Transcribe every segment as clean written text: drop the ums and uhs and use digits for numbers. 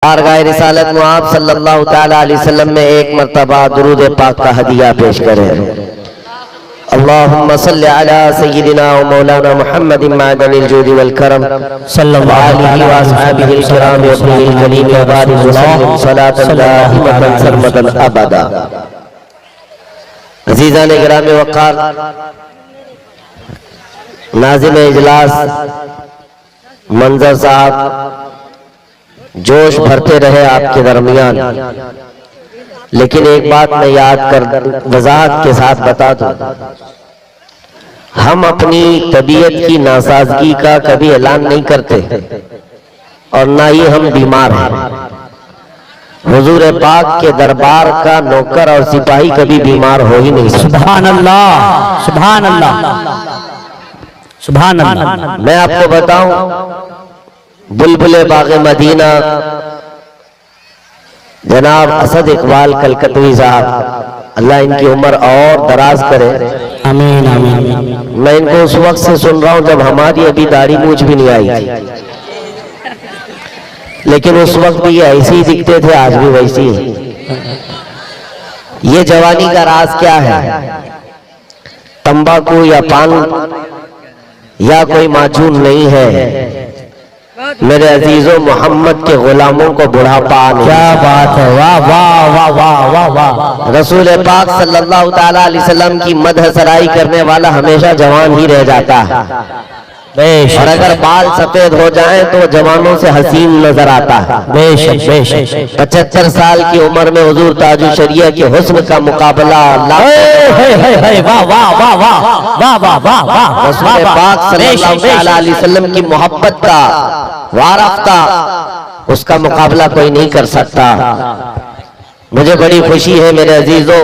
बारगाह रिसालत में आप सल्लल्लाहु तआला अलैहि वसल्लम में एक मर्तबा दुरूद पाक का हदिया पेश करें। अल्लाहुम्मा सल्लि अला सय्यिदिना व मौलाना मुहम्मदिन मअदनिल जूदि वल करम सल्लल्लाहु अलैहि व अस्हाबिहिल किराम व अहलिल करीम व बारिक वसल्लम सलातन दाइमतन सरमदन अबदा। अज़ीज़ान गिराम वक़ार, नाज़िम इजलास मंजर साहब जोश भरते रहे आपके दरमियान, लेकिन एक बात मैं याद कर वजाहत के साथ बता दूं, हम अपनी तबीयत की नासाजगी का कभी ऐलान नहीं करते और ना ही हम बीमार हैं। हुजूर पाक के दरबार का नौकर और सिपाही कभी बीमार हो ही नहीं सकता। सुभान अल्लाह, सुभान अल्लाह, सुभान अल्लाह। मैं आपको बताऊं, बुलबुले बाग़े मदीना जनाब असद इकबाल कलकतवी साहब, अल्लाह इनकी उम्र और दराज करे। आमीन आमीन। मैं इनको उस वक्त से सुन रहा हूं जब हमारी अभी दाढ़ी मूछ भी नहीं आई थी, लेकिन उस वक्त भी ये ऐसे ही दिखते थे, आज भी वैसी ही। ये जवानी का राज क्या है? तंबाकू या पान या कोई माजून नहीं है। मेरे अजीजों, मोहम्मद के गुलामों को बुढ़ापा नहीं। क्या बात है, वाह वाह वाह वाह वाह वाह। रसूल पाक सल्लल्लाहु तआला अलैहि वसल्लम की मदह सराई करने वाला हमेशा जवान ही रह जाता है, और अगर बाल सफेद हो जाएं तो जवानों से हसीन नजर आता है। बेशक बेशक। 75 साल की उम्र में हुजूर ताजुल शरिया के हुस्न का मुकाबला वाह वाह वाह वाह वाह वाह वाह वाह। रसूल पाक सल्लल्लाहु तआला अलैहि वसल्लम की मोहब्बत का वारफ्ता, उसका मुकाबला कोई नहीं कर सकता। मुझे बड़ी खुशी है मेरे अजीजों,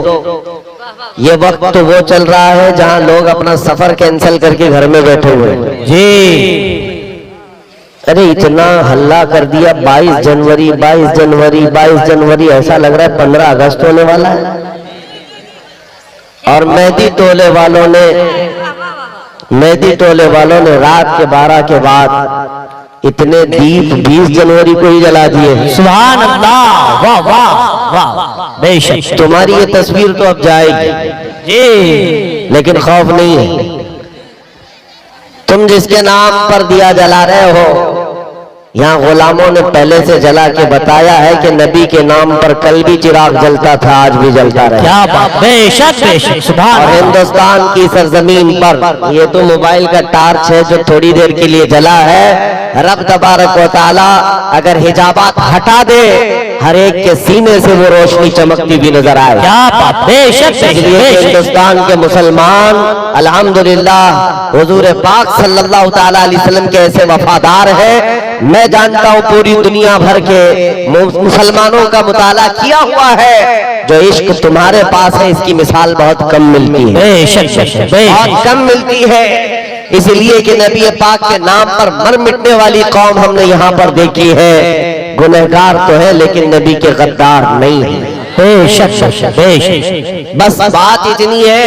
ये वक्त तो वो चल रहा है जहां लोग अपना सफर कैंसिल करके घर में बैठे हुए हैं जी। अरे इतना हल्ला कर दिया, 22 जनवरी 22 जनवरी 22 जनवरी, ऐसा लग रहा है 15 अगस्त होने वाला है। और मेहंदी टोले वालों ने रात के 12 के बाद इतने दीप 20 जनवरी को ही जला दिए। सुभान अल्लाह, वाह वाह वाह। बेशक। तुम्हारी ये तस्वीर तो अब जाएगी जी, लेकिन खौफ नहीं है। तुम जिसके नाम पर दिया जला रहे हो, यहाँ गुलामों ने पहले से जला के बताया है कि नबी के नाम पर कल भी चिराग जलता था, आज भी जलता रहे। क्या बात। बेशक बेशक। सुभान। और हिंदुस्तान की सरजमीन पर ये तो मोबाइल का टार्च है जो थोड़ी देर के लिए जला है। रब तबारक व तआला अगर हिजाबात हटा दे, हर एक के सीने से वो रोशनी चमकती भी नजर आए। क्या बात। बेशक। इसलिए हिंदुस्तान के मुसलमान अल्हम्दुलिल्लाह हुजूर पाक सल्लल्लाहु तआला अलैहि वसल्लम के ऐसे वफादार हैं। मैं जानता हूं पूरी दुनिया भर के मुसलमानों का मुताला किया हुआ है, जो इश्क तुम्हारे पास है इसकी मिसाल बहुत कम मिलती है। बेशक बहुत कम मिलती है, इसलिए कि नबी पाक के नाम पर मर मिटने वाली कौम हमने यहाँ पर देखी है। गुनहगार तो है लेकिन नबी के गद्दार नहीं है। बेशक बेशक। बस बात इतनी है,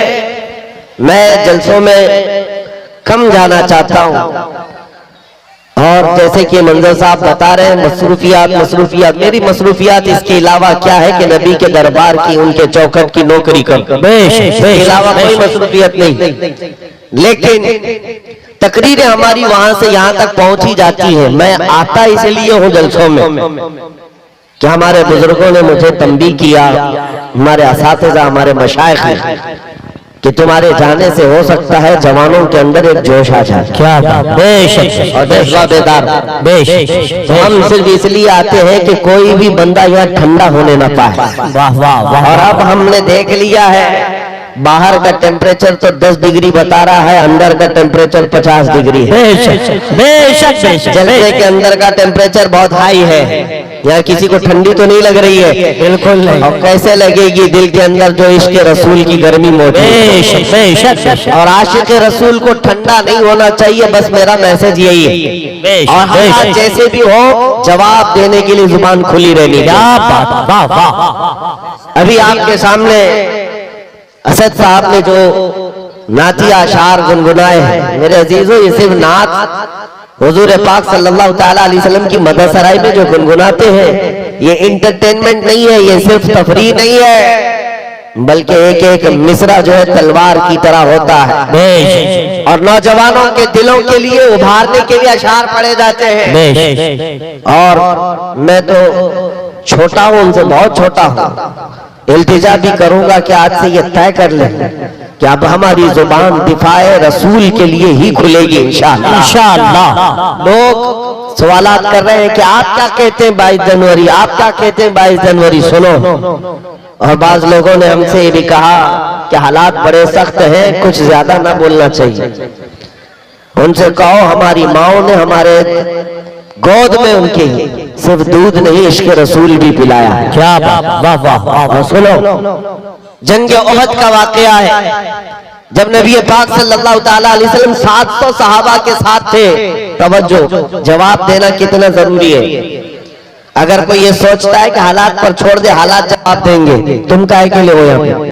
मैं जलसों में कम जाना चाहता हूँ। और जैसे कि मंजर साहब बता रहे हैं, मसरूफियात, मेरी मसरूफियात इसके अलावा क्या है कि नबी के दरबार की, उनके चौखट की नौकरी कर, इसके अलावा कोई मसरूफियत नहीं। लेकिन तकरीरें हमारी वहां से यहाँ तक पहुंची जाती है। मैं आता इसलिए हूँ जलसों में कि हमारे बुजुर्गों ने मुझे तंबीह किया, हमारे असातिज़ा, हमारे मशाइख हैं कि तुम्हारे जाने से हो सकता है जवानों के अंदर एक जोश आ जाए। क्या बात। बेशक। और जज्बा बेदार। बेशक। तो हम सिर्फ इसलिए आते हैं कि कोई भी बंदा यहाँ ठंडा होने ना पाए। वाह वाह वाह। और अब हमने देख लिया है, बाहर का टेम्परेचर तो 10 डिग्री बता रहा है, अंदर का टेम्परेचर 50 डिग्री है। बेशक बेशक बेशक। जलसे के अंदर का टेम्परेचर बहुत हाई है। यहाँ किसी को ठंडी तो नहीं लग रही है? बिल्कुल नहीं। और कैसे लगेगी दिल के अंदर जो इश्क रसूल की गर्मी मौजूद है। बेशक। और आशिक रसूल को ठंडा नहीं होना चाहिए, बस मेरा मैसेज यही है। और हालात जैसे भी हो, जवाब देने के लिए जुबान खुली रहनी। क्या बात। वाह वाह। अभी आपके सामने असद साहब ने जो नातिया अशार गुनगुनाए हैं, मेरे अजीजों, ये सिर्फ नात हुजूर पाक सल्लल्लाहु ताला अलैहि वसल्लम की मदद सराय में जो गुनगुनाते हैं, ये इंटरटेनमेंट नहीं है, ये सिर्फ तफरीह नहीं है, बल्कि एक एक मिसरा जो है तलवार की तरह होता है और नौजवानों के दिलों के लिए उभारने के लिए अशार पढ़े जाते हैं। और मैं तो छोटा हूं, उनसे बहुत छोटा हूं, इल्तिजा भी करूंगा कि आज से ये तय कर लें कि अब हमारी जुबान दिफाए रसूल के लिए ही खुलेगी इंशाअल्लाह। इंशाअल्लाह। लोग सवालात कर रहे हैं कि आप क्या कहते हैं 22 जनवरी, आप क्या कहते हैं 22 जनवरी, सुनो। और बाज लोगों ने हमसे ये भी कहा कि हालात बड़े सख्त हैं, कुछ ज्यादा ना बोलना चाहिए। उनसे कहो हमारी माओ ने हमारे गोद में उनके सिर्फ दूध नहीं इश्क रसूल भी पिलाया है। क्या बात, वाह वाह वाह वाह। सुनो, जंग ओहद का वाकया है, जब नबी पाक सल्लल्लाहु ताला अलैहि वसल्लम 700 सहाबा के साथ थे। तवज्जो, जवाब देना कितना जरूरी है। अगर कोई ये सोचता है कि हालात पर छोड़ दे, हालात जवाब देंगे, तुम काहे के लिए हो यहाँ पे?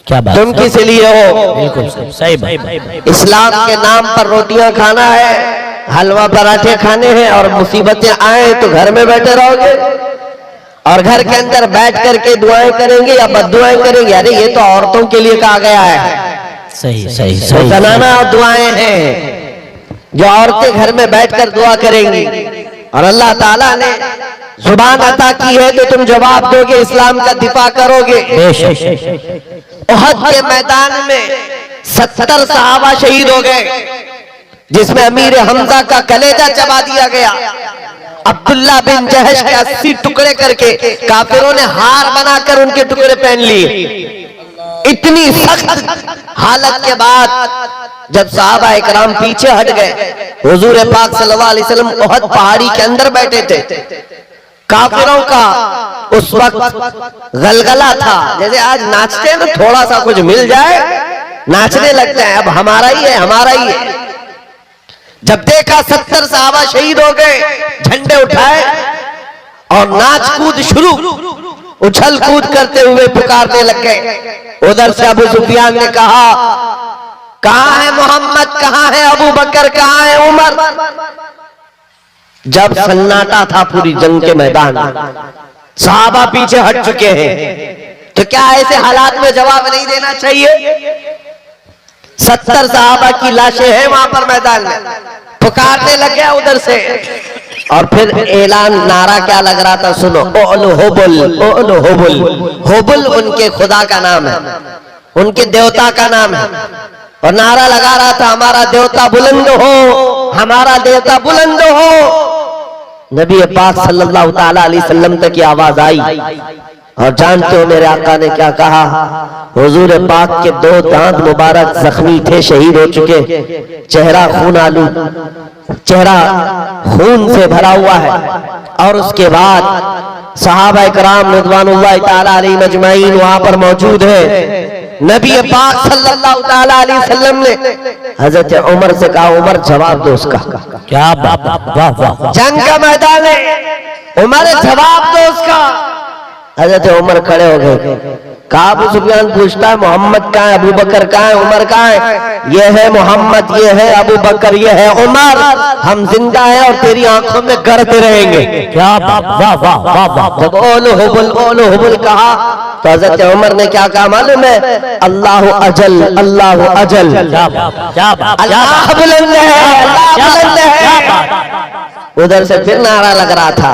क्या बात, तुम किस लिए हो? बिल्कुल सही बात। इस्लाम के नाम पर रोटियां खाना है, हलवा पराठे खाने हैं, और मुसीबतें आए तो घर में बैठे रहोगे और घर के अंदर बैठ करके दुआएं करेंगे या बद्दुआएं करेंगे? अरे ये तो औरतों के लिए कहा गया है। सही सही तो सही। जनाना दुआएं हैं जो औरतें घर में बैठकर दुआ करेंगी, और अल्लाह ताला ने जुबान अता की है तो तुम जवाब दोगे, इस्लाम का दिफा करोगे। ओहद के मैदान में 70 सहाबा शहीद हो गए, जिसमें अमीर हमजा का कलेजा चबा दिया गया। अब्दुल्ला बिन जहश के 80 टुकड़े करके काफिरों ने हार बनाकर उनके टुकड़े पहन लिए। इतनी सख्त हालत के बाद जब सहाबा इकराम पीछे हट गए, हुजूर पाक सल्लल्लाहु अलैहि वसल्लम ओहद पहाड़ी के अंदर बैठे थे। काफिरों का उस वक्त गलगला था, जैसे आज नाचते हैं तो थोड़ा सा कुछ मिल जाए नाचने लगते हैं, अब हमारा ही है, हमारा ही है। जब देखा 70 सहाबा शहीद हो गए, झंडे उठाए और नाच कूद शुरू, उछल कूद करते हुए पुकारने लग गए। उधर से अबू सुफियान ने कहा, कहां है मोहम्मद, कहां है अबू बकर, कहां है उमर? जब सन्नाटा था पूरी जंग के मैदान, सहाबा पीछे हट चुके हैं, तो क्या ऐसे हालात में जवाब नहीं देना चाहिए? 70 सहाबा की लाशें हैं वहां पर मैदान में, पुकारने लग गया उधर से। और फिर ऐलान, नारा क्या लग रहा था, सुनो। ओलो होबुल, ओलो होबुल। होबुल उनके खुदा का नाम है, उनके देवता का नाम है, और नारा लगा रहा था, हमारा देवता बुलंद हो, हमारा देवता बुलंद हो। नबी पाक सल्लल्लाहु ताला अलैहि वसल्लम तक की आवाज आई, और जानते हो मेरे आका ने क्या कहा? हुजूर पाक के 2 दांत मुबारक जख्मी थे, शहीद हो चुके, चेहरा खून आलू, चेहरा खून से भरा हुआ है। और उसके बाद सहाबा इकराम रिज़वानुल्लाह ताला अलैहिम अजमाइन वहां पर मौजूद है। नबी पाक सल्लल्लाहु ताला अलैहि वसल्लम ने हजरत उमर से कहा, उमर जवाब दो उसका। क्या बात, वाह वाह। जंग का मैदान है, उमर जवाब दो उसका। हजरत उमर खड़े हो गए, कहा अबू सुफियान पूछता है मोहम्मद कहाँ है, अबू बकर कहाँ है, उमर कहाँ है? ये है मोहम्मद, ये है अबू बकर, ये है उमर, हम जिंदा हैं और तेरी आंखों में गड़ते रहेंगे। क्या बात, वाह वाह वाह वाह। जब ओलो हुबुल कहा तो हजरत उमर ने क्या कहा मालूम है? अल्लाह अजल, अल्लाह अजल। अल्लाह बुलंद है, अल्लाह बुलंद है। उधर से फिर नारा लग रहा था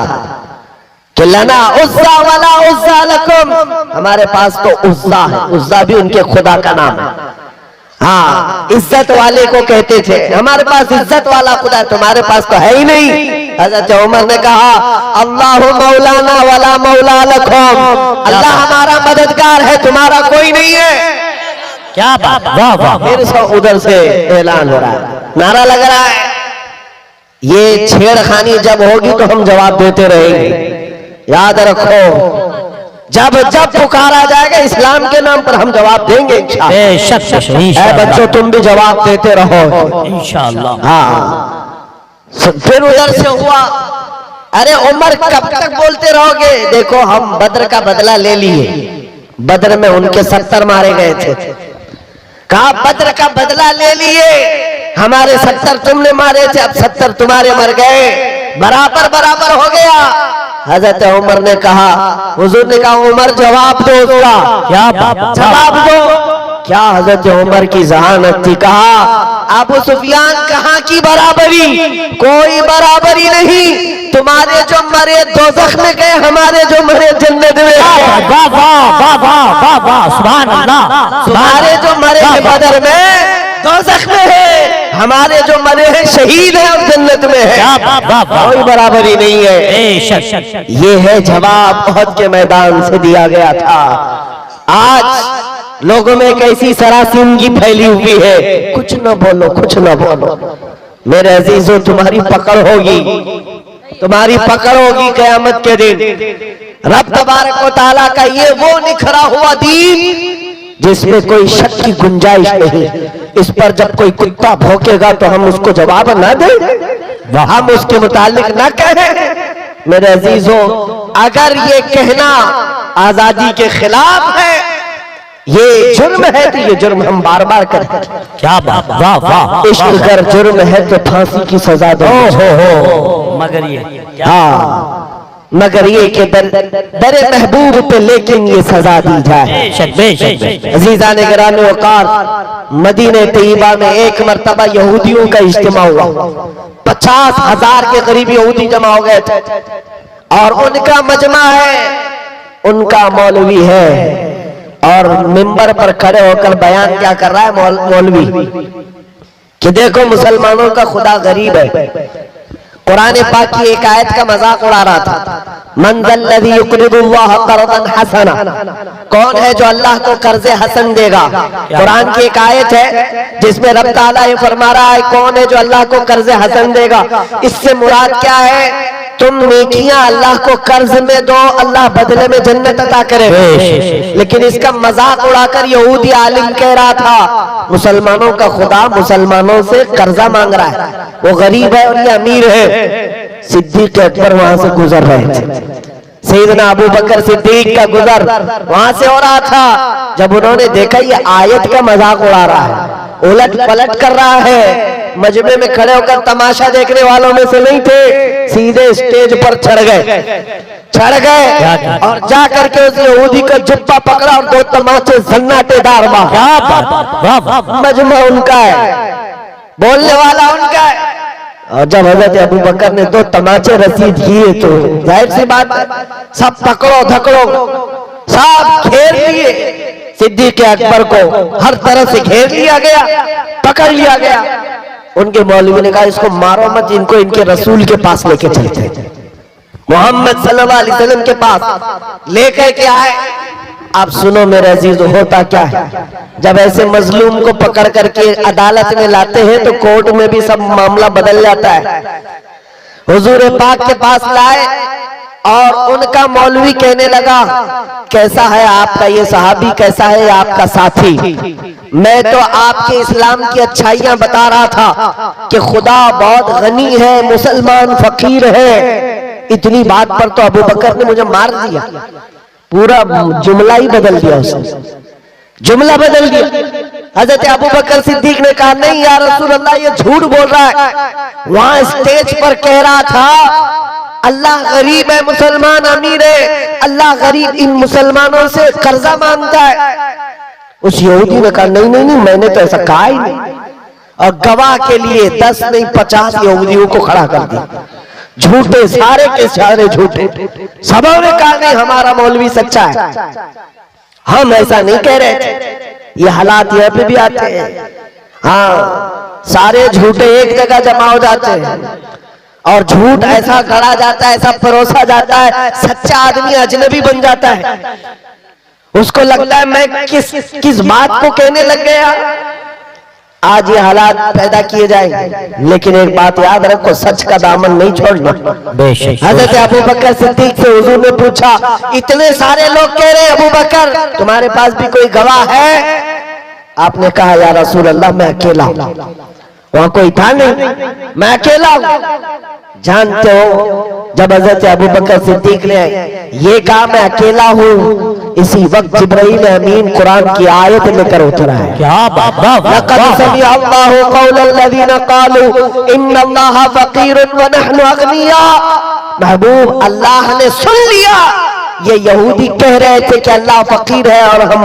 कि लना उज़्ज़ा वला उज़्ज़ा लकुम, हमारे पास तो उज़्ज़ा है, उज़्ज़ा भी उनके खुदा का नाम है। हाँ, इज्जत वाले को कहते थे, हमारे पास इज्जत वाला खुदा, तुम्हारे पास तो है ही नहीं। हज़रत उमर ने कहा अल्लाह मौलाना वला मौला लकुम, अल्लाह हमारा मददगार है, तुम्हारा कोई नहीं है। क्या बात, वाह वाह। फिर से उधर से ऐलान हो रहा है, नारा लग रहा है। ये छेड़खानी जब होगी तो हम जवाब देते रहेंगे, याद रखो। जब जब पुकारा जाएगा इस्लाम के नाम पर हम जवाब देंगे इंशाअल्लाह। बच्चों तुम भी जवाब देते रहो इंशाअल्लाह। हाँ, फिर उधर से हुआ, अरे उमर कब तक बोलते रहोगे? देखो हम बद्र का बदला ले लिए, बद्र में उनके 70 मारे गए थे, कहा बद्र का बदला ले लिए, हमारे 70 तुमने मारे थे, अब 70 तुम्हारे मर गए, बराबर बराबर हो गया। हजरत उमर ने कहा, हुजूर ने कहा उमर जवाब दो उसका, क्या जवाब दो। क्या हजरत उमर की जहानत थी। कहा अबू सुफियान कहाँ की बराबरी, कोई बराबरी नहीं। तुम्हारे जो मरे दोज़ख में गए, हमारे जो मरे जन्नत में। वाह वाह वाह वाह वाह वाह, सुभान अल्लाह। तुम्हारे जो मरे हैं बदर में दोज़ख में है, हमारे जो मरे हैं शहीद हैं और जन्नत में है। कोई बराबरी नहीं है। ये है जवाब उहद के मैदान से दिया गया था। आज लोगों में कैसी सरासिनगी फैली हुई है, कुछ न बोलो, कुछ न बोलो। मेरे अजीजों, तुम्हारी पकड़ होगी, तुम्हारी पकड़ होगी क़यामत के दिन। रब तबारक व तआला का ये वो निखरा हुआ दीन जिसमें कोई शक की गुंजाइश नहीं। इस पर जब कोई कुत्ता भौंकेगा तो हम उसको जवाब ना दें, हम उसके मुतालिक ना कहें। मेरे अजीजों, अगर ये कहना आजादी के खिलाफ है, ये जुर्म है, तो ये जुर्म हम बार बार करें। क्या बात, वाह वाह। इश्क अगर जुर्म है तो फांसी की सजा दो। मगर ये हाँ, मगर ये कि दरे महबूब पे लेकिन ये सजा दी जाए। अजीजा ने गिराने वकार, मदीने तैयबा में एक मर्तबा यहूदियों का इज्तिमा हुआ। 50,000 के करीब यहूदी जमा हो गए थे और उनका मजमा है, उनका मौलवी है और मिंबर पर खड़े होकर बयान क्या कर रहा है मौलवी कि देखो मुसलमानों का खुदा गरीब है। कुरान पाक की एक आयत का मजाक उड़ा रहा था, मन ज़ल्लज़ी युक़रिदुल्लाह क़र्ज़न हसना, कौन है जो अल्लाह को कर्ज़े हसन देगा। कुरान की एक आयत है जिसमें रब ताला ये फरमा रहा है, कौन है जो अल्लाह को कर्ज़े हसन देगा। इससे मुराद क्या है, तुम नेकियां अल्लाह को कर्ज में दो, अल्लाह बदले में जन्नत अता करे। लेकिन इसका मजाक उड़ाकर यहूदी आलिम कह रहा था, मुसलमानों का खुदा मुसलमानों से कर्जा मांग रहा है, वो गरीब है और ये अमीर है। सिद्दीक अकबर वहां से गुजर रहे थे, सैयदना अबू बकर सिद्दीक का गुजर वहां से हो रहा था। जब उन्होंने देखा ये आयत का मजाक उड़ा रहा है, उलट पलट कर रहा है, मजमे में खड़े होकर तमाशा देखने वालों में से नहीं थे, सीधे स्टेज पर चढ़ गए और जा करके उस यहूदी का जुब्बा पकड़ा और 2 तमाचे सन्नाटेदार मारे। मजमा उनका है, बोलने वाला उनका है। और जब हजरत अबू बकर ने 2 तमाचे रसीद किए तो जाहिर सी बात है, सब पकड़ो धकड़ो सब घेर लिए। सिद्दीक अकबर को हर तरह से घेर लिया गया, पकड़ लिया गया। उनके मौलवी ने कहा इसको मारो मत, इनको इनके रसूल के पास लेके चलते, मोहम्मद सल्लल्लाहु अलैहि वसल्लम के पास लेकर के आए। आप सुनो मेरे अजीज, होता क्या है, जब ऐसे मजलूम को पकड़ करके अदालत में लाते हैं तो कोर्ट में भी सब मामला बदल जाता है। हुजूर पाक के पास लाए और उनका मौलवी कहने लगा, कैसा है आपका ये सहाबी, कैसा है आपका साथी। मैं तो आपके इस्लाम की अच्छाइयां बता रहा था कि खुदा बहुत गनी है, मुसलमान फकीर है। इतनी बात पर तो अबू बकर ने मुझे मार दिया, पूरा जुमला ही बदल दिया, उसने जुमला बदल दिया। हजरत अबू बकर सिद्दीक ने कहा, नहीं या रसूल अल्लाह, ये झूठ बोल रहा है। वहां स्टेज पर कह रहा था अल्लाह गरीब है, मुसलमान अमीर है, अल्लाह गरीब इन मुसलमानों से कर्जा मांगता है। उस यहूदी ने कहा, नहीं नहीं नहीं, मैंने तो ऐसा कहा ही नहीं। और गवाह के लिए 10 नहीं 50 यहूदियों को खड़ा कर दिया, झूठे, सारे के सारे झूठे। सबों ने कहा नहीं, हमारा मौलवी सच्चा है, हम ऐसा नहीं कह रहे थे। ये हालात यहाँ पे भी आते हैं। हाँ, सारे झूठे एक जगह जमा हो जाते हैं और झूठ ऐसा गढ़ा जाता है, ऐसा परोसा जाता है, सच्चा आदमी अजनबी बन जाता है। उसको लगता है मैं किस बात को कहने लग गया। आज ये हालात पैदा किए जाएंगे, लेकिन एक बात याद रखो, सच का दामन नहीं छोड़ना। हजरत अबू बकर सिद्दीक से हुजूर ने पूछा, इतने सारे लोग कह रहे हैं अबू बकर तुम्हारे पास भी कोई गवाह है? आपने कहा, या रसूल अल्लाह मैं अकेला हूं, वहां कोई था नहीं, मैं अकेला हूं। जानते हो, जब हजरत अबू बकर सिद्दीक ने ये कहा मैं अकेला हूं, इसी वक्त जिब्राइल अमीन कुरान की आयत लेकर उतरा है। क्या बात, वाह वाह लक़द वाह, समिअ अल्लाहु क़ौलल्लज़ीना क़ालू इन्नल्लाहा फ़क़ीरुन व नहनु अग़निया। महबूब, अल्लाह ने सुन लिया, ये यहूदी कह रहे थे कि अल्लाह फकीर है और हम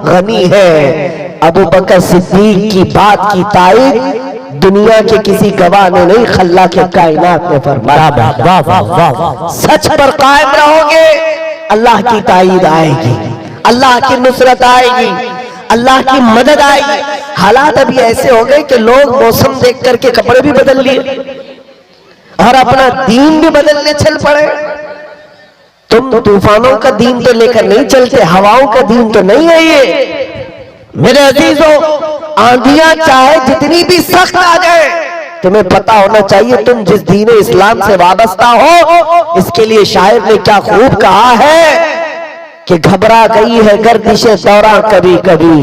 गनी हैं। अबू बकर सिद्दीक की बात की तारीफ दुनिया के किसी गवाह ने नहीं, खल्ला के कायनात ने फरमाया। वाह वाह वाह वाह, सच पर कायम रहोगे, अल्लाह की ताईद आएगी, अल्लाह की नुसरत आएगी, अल्लाह की मदद आएगी। हालात अभी ऐसे हो गए कि लोग मौसम देख करके कपड़े भी बदल लिए और अपना दीन भी बदलने चल पड़े। तुम तूफानों का दीन तो लेकर नहीं चलते, हवाओं का दीन तो नहीं है ये। मेरे अजीजों, आंधियां चाहे जितनी भी सख्त आ जाए, तुम्हें पता होना चाहिए तुम जिस दीन इस्लाम से वाबस्ता हो। इसके लिए शायर ने क्या खूब कहा है कि घबरा गई है गर्दिशे दौरा कभी कभी,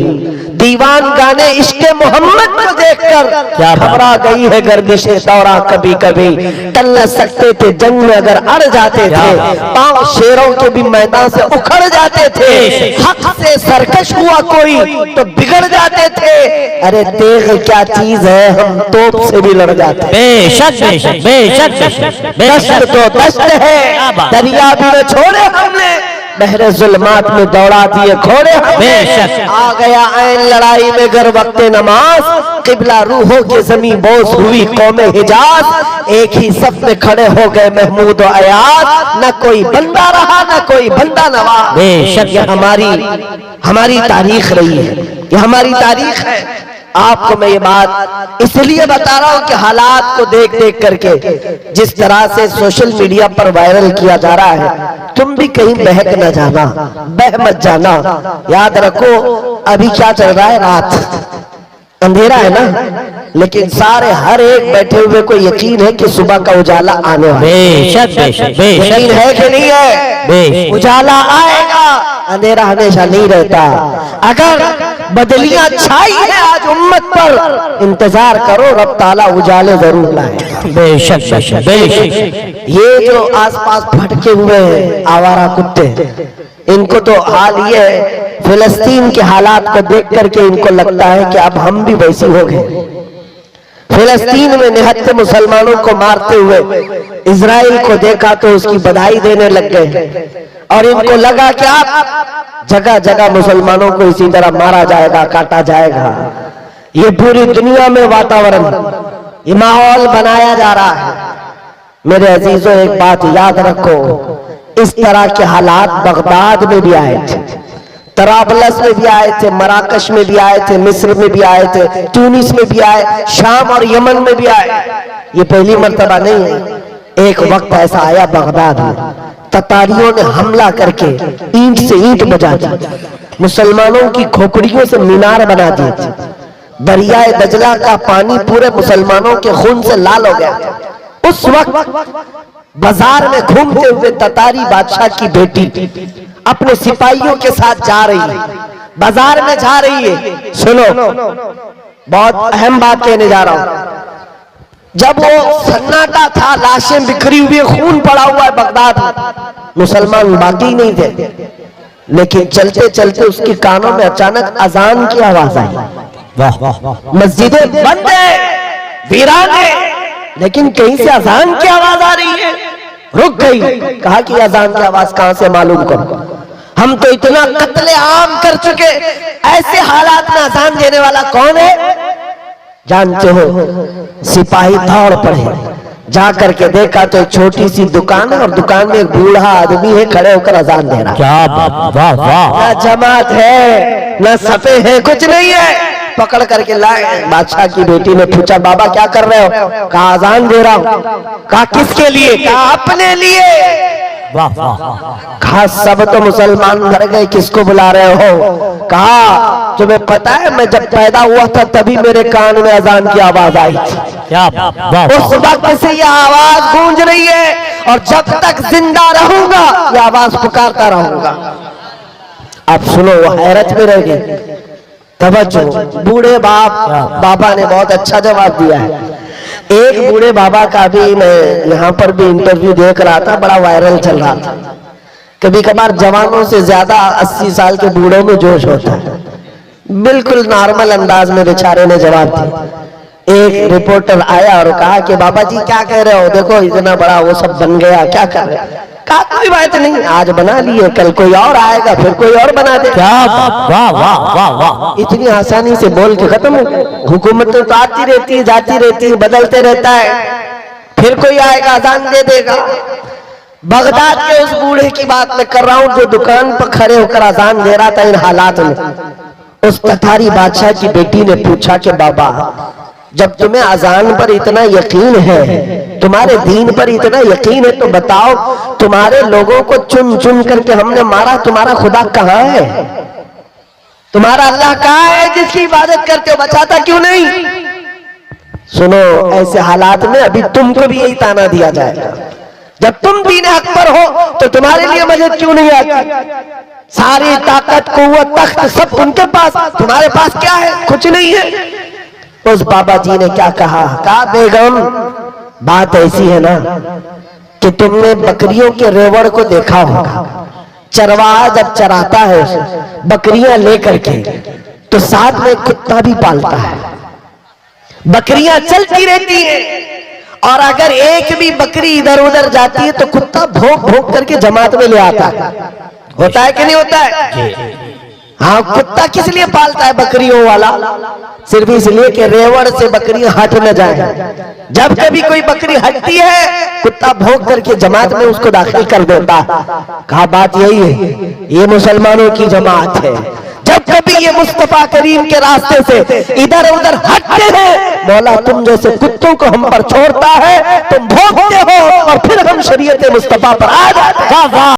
दीवान गाने इश्क़े मोहम्मद को देखकर घबरा गई है गर्दिशे दौरा कभी कभी। टल न सकते थे जंग में अगर अड़ जाते थे, पांव शेरों के भी मैदान से उखड़ जाते थे। हक से सरकश हुआ कोई तो बिगड़ जाते थे। अरे देख क्या चीज है, हम तोप से भी लड़ जाते हैं। बेशक बेशक बेशक बेशक दस्त तो दस्त है, दरिया भी न छोड़े हमने, बहरे जुल्मात में दौड़ा दिए घोड़े हमें। आ गया ऐन लड़ाई में गर वक्ते नमाज, किबला रूहों की जमीन बोस हुई कौमे हिजाज। एक ही सफ में खड़े हो गए महमूद और अयाज, न कोई बंदा रहा न कोई बंदा नवाज। बेशक ये हमारी तारीख रही है, ये हमारी तारीख है। आपको मैं ये बात इसलिए बता रहा हूं कि हालात को देख देख करके जिस तरह से सोशल मीडिया पर वायरल किया जा रहा है, तुम भी कहीं बहक न जाना, बह मत जाना। याद रखो अभी क्या चल रहा है, रात अंधेरा है ना, लेकिन सारे हर एक बैठे हुए को यकीन है कि सुबह का उजाला आने वाला है। बेशक बेशक बेशक, यकीन है कि नहीं है? उजाला आएगा, अंधेरा हमेशा नहीं रहता। अगर बदलियां छाई है आज उम्मत पर, इंतजार करो रब ताला उजाले जरूर लाएगा। बेशक बेशक बेशक। ये जो आसपास भटके हुए हैं आवारा कुत्ते, इनको तो हाल ये फिलिस्तीन के हालात को देख करके इनको लगता है कि अब हम भी वैसी हो गए। फिलिस्तीन में निहत्थे मुसलमानों को मारते हुए इजराइल को देखा तो उसकी बधाई देने लग गए, और इनको लगा कि अब जगह जगह मुसलमानों को इसी तरह मारा जाएगा, काटा जाएगा। ये पूरी दुनिया में वातावरण, ये माहौल बनाया जा रहा है। मेरे अजीजों, एक बात याद रखो, इस तरह के हालात बगदाद में भी आए थे, तराबलस में भी आए थे, मराकश में भी आए थे, मिस्र में भी आए थे, ट्यूनिस में भी आए, शाम और यमन में भी आए। ये पहली मर्तबा नहीं है। एक वक्त ऐसा आया बगदाद में, ततारियों ने हमला करके ईंट से ईंट बजा दी, मुसलमानों की खोपड़ियों से मीनार बना दिए थे। दरियाए दजला का पानी पूरे मुसलमानों के खून से लाल हो गया। उस वक्त बाजार में घूमते हुए ततारी बादशाह की बेटी अपने सिपाहियों के साथ जा रही है, बाजार में जा रही है। सुनो, बहुत अहम बात कहने जा रहा हूं। जब वो सन्नाटा था, लाशें बिखरी हुई, खून पड़ा हुआ है बगदाद में, मुसलमान बाकी नहीं थे, लेकिन चलते चलते उसके कानों में अचानक अजान की आवाज आई। मस्जिदें बंद है, वीरान है, लेकिन कहीं से अजान की आवाज आ रही है। रुक गई, कहा कि अजान की आवाज कहां से मालूम करो, हम तो इतना कत्ले आम कर चुके, ऐसे हालात में अजान देने वाला कौन है? जानते हो, सिपाही दौड़ पड़े, जा करके देखा तो एक छोटी सी दुकान है और दुकान में एक बूढ़ा आदमी है खड़े होकर अजान दे रहा। क्या वाह वाह, ना जमात है ना सफे है, कुछ नहीं है। पकड़ करके लाए, बादशाह की बेटी ने पूछा, बाबा क्या कर रहे हो? कहा अजान दे रहा हूं। कहा किसके लिए? कहा अपने लिए। वाह वाह, कहा सब तो मुसलमान मर गए, किसको बुला रहे हो? कहा तुम्हें पता है मैं जब पैदा हुआ था तभी मेरे कान में अजान की आवाज आई थी। क्या वाह, उस वक्त से यह आवाज गूंज रही है और जब तक जिंदा रहूंगा यह आवाज पुकारता रहूंगा। अब सुनो, वो हैरत में रह गई। तवज्जो, बूढ़े बाबा ने बहुत अच्छा जवाब दिया है। एक बूढ़े बाबा का भी मैं यहाँ पर भी इंटरव्यू देख रहा था, बड़ा वायरल चल रहा था। कभी कभार जवानों से ज्यादा 80 साल के बूढ़ों में जोश होता है। बिल्कुल नॉर्मल अंदाज में बेचारे ने जवाब दिया। एक रिपोर्टर आया और कहा कि बाबा जी क्या कह रहे हो, देखो इतना बड़ा वो सब बन गया, क्या कर रहे हो? कहा कोई बात नहीं, आज बना लिए, कल कोई और आएगा, फिर कोई और बना दे। क्या वाह वाह वाह वाह, इतनी आसानी से बोल के खत्म हो गया। हुकूमतें तो आती रहती है, जाती रहती है, बदलते रहता है, फिर कोई आएगा अजान दे देगा। बगदाद के उस बूढ़े की बात मैं कर रहा हूँ जो दुकान पर खड़े होकर अजान दे रहा था इन हालात में। उस ततारी बादशाह की बेटी ने पूछा कि बाबा, जब तुम्हें अजान पर इतना यकीन है, तुम्हारे दीन पर इतना यकीन है, तो बताओ तुम्हारे लोगों को चुन चुन करके हमने मारा, तुम्हारा खुदा कहाँ है? तुम्हारा अल्लाह कहाँ है जिसकी इबादत करते हो? बचाता क्यों नहीं? सुनो, ऐसे हालात में अभी तुमको भी यही ताना दिया जाएगा। जब तुम दीन हक पर हो तो तुम्हारे लिए मदद क्यों नहीं आती? सारी ताकत, कुव्वत, तख्त सब उनके पास, तुम्हारे पास क्या है? कुछ नहीं है। उस बाबा जी ने क्या कहा? कहा बेगम, बात ऐसी है ना कि तुमने बकरियों के रेवड़ को देखा होगा। चरवाहा जब चराता है बकरियां लेकर के, तो साथ में कुत्ता भी पालता है। बकरियां चलती रहती हैं और अगर एक भी बकरी इधर उधर जाती है तो कुत्ता भौंक भौंक करके जमात में ले आता है। होता है कि नहीं होता है? हाँ, कुत्ता किस लिए पालता है बकरियों वाला? सिर्फ इसलिए कि रेवड़ से बकरियां हट न जाए। जब कभी कोई बकरी हटती है, कुत्ता भौंक करके जमात में उसको दाखिल कर देता। कहा बात यही है, ये मुसलमानों की जमात है। जब कभी ये मुस्तफा करीम के रास्ते से इधर उधर हटते हैं, मौला तुम जैसे कुत्तों को हम पर छोड़ता है, तुम भौंकते हो और फिर हम शरीयत मुस्तफा पर आ जाते हैं।